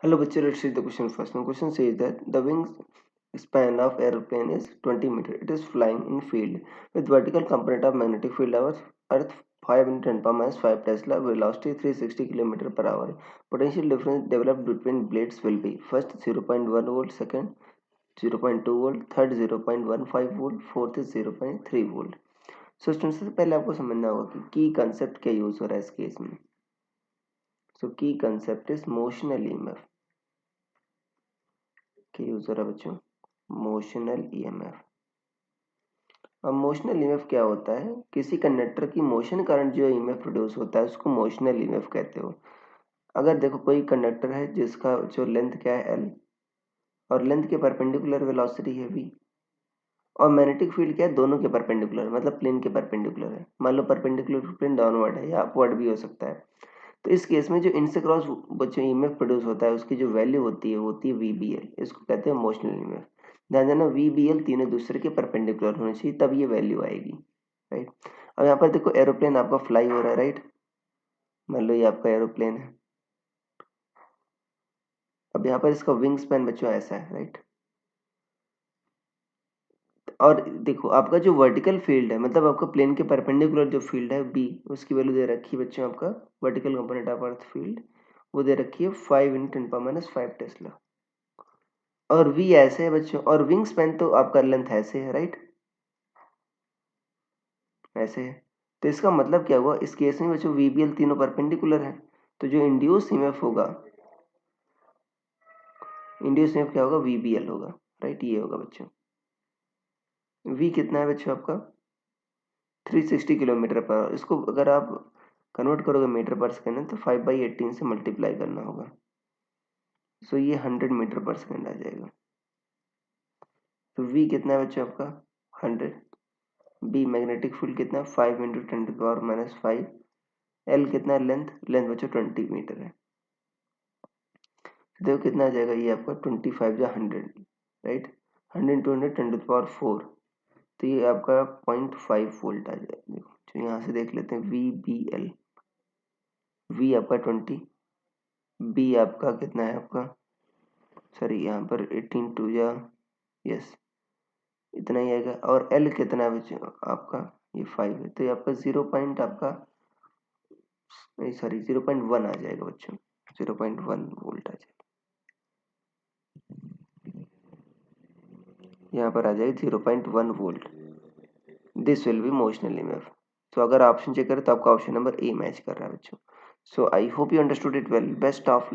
Hello, bachcho, let's read the question first. The question says that the wingspan of aeroplane is 20 meters. It is flying in field with vertical component of magnetic field of Earth 5 into 10 power minus 5 Tesla, velocity 360 km per hour. Potential difference developed between blades will be first 0.1 volt, second 0.2 volt, third 0.15 volt, fourth is 0.3 volt. So students, सबसे पहले आपको समझना होगा कि की concept क्या use हो रहा है इस केस में. So key concept is motional EMF. क्या यूज हो रहा है बच्चों? Motional EMF. अब मोशनल ईएमएफ क्या होता है? किसी कंडक्टर की मोशन कारण जो ईएमएफ प्रोड्यूस होता है उसको मोशनल ईएमएफ कहते हो. अगर देखो कोई कंडक्टर है जिसका जो लेंथ क्या है एल और लेंथ के परपेंडिकुलर वेलोसिटी है वी और मैग्नेटिक फील्ड क्या है दोनों के परपेंडिकुलर मतलब प्लेन के परपेंडिकुलर है. मान लो परपेंडिकुलर प्लेन डाउनवर्ड है या अपवर्ड भी हो सकता है. तो इस केस में जो इनसे क्रॉस बच्चों ईएमएफ प्रोड्यूस होता है उसकी जो वैल्यू होती है वो होती है वीबीएल. इसको कहते हैं मोशनल ईएमएफ. ध्यान देना वीबीएल तीनों दूसरे के परपेंडिकुलर होने चाहिए तब ये वैल्यू आएगी. राइट. अब यहाँ पर देखो एरोप्लेन आपका फ्लाई हो रहा है. राइट. मान लो ये आपका एरोप्लेन है. अब यहाँ पर इसका विंग स्पैन बच्चों ऐसा है. राइट. और देखो आपका जो वर्टिकल फील्ड है मतलब आपका प्लेन के परपेंडिकुलर जो फील्ड है बी उसकी वैल्यू दे रखी है बच्चों आपका vertical component of earth field वो दे रखी है 5 into 10 power minus 5 टेस्ला. और वी ऐसे है बच्चों और विंग स्पैन तो आपका लेंथ ऐसे है. राइट. ऐसे है. तो इसका मतलब क्या हुआ इस केस में बच्चों वीबीएल तीनों परपेंडिकुलर है. तो जो इंड्यूस ईएमएफ होगा इंड्यूस ईएमएफ क्या होगा वीबीएल होगा. राइट. ये होगा बच्चों. वी कितना है बच्चों आपका 360 किलोमीटर पर आवर. इसको अगर आप कन्वर्ट करोगे मीटर पर सेकेंड तो 5/18 से मल्टीप्लाई करना होगा. सो ये 100 मीटर पर सेकेंड आ जाएगा. तो वी कितना है बच्चों आपका 100. बी मैग्नेटिक फील्ड कितना 5 into 10⁻⁻5. एल कितना है लेंथ बच्चों 20 मीटर है. देखो कितना आ जाएगा ये आपका 25 या 100. राइट. 100 into 100 10⁴. तो ये आपका 0.5 वोल्ट आ जाएगा. देखो तो यहाँ से देख लेते हैं वी बी एल. वी आपका 20. बी आपका कितना है आपका सॉरी यहाँ पर 18 टू या यस इतना ही आएगा. और एल कितना है बच्चों आपका ये 5 है. तो ये आपका 0 पॉइंट आपका नहीं सॉरी 0.1 आ जाएगा बच्चों. 0.1 वोल्ट आ जाएगा. यहाँ पर आ जाएगा 0.1 volt. This will be motional EMF. तो अगर ऑप्शन चेक करें तो आपका ऑप्शन नंबर ए मैच कर रहा है बच्चों. So I hope you understood it well. Best of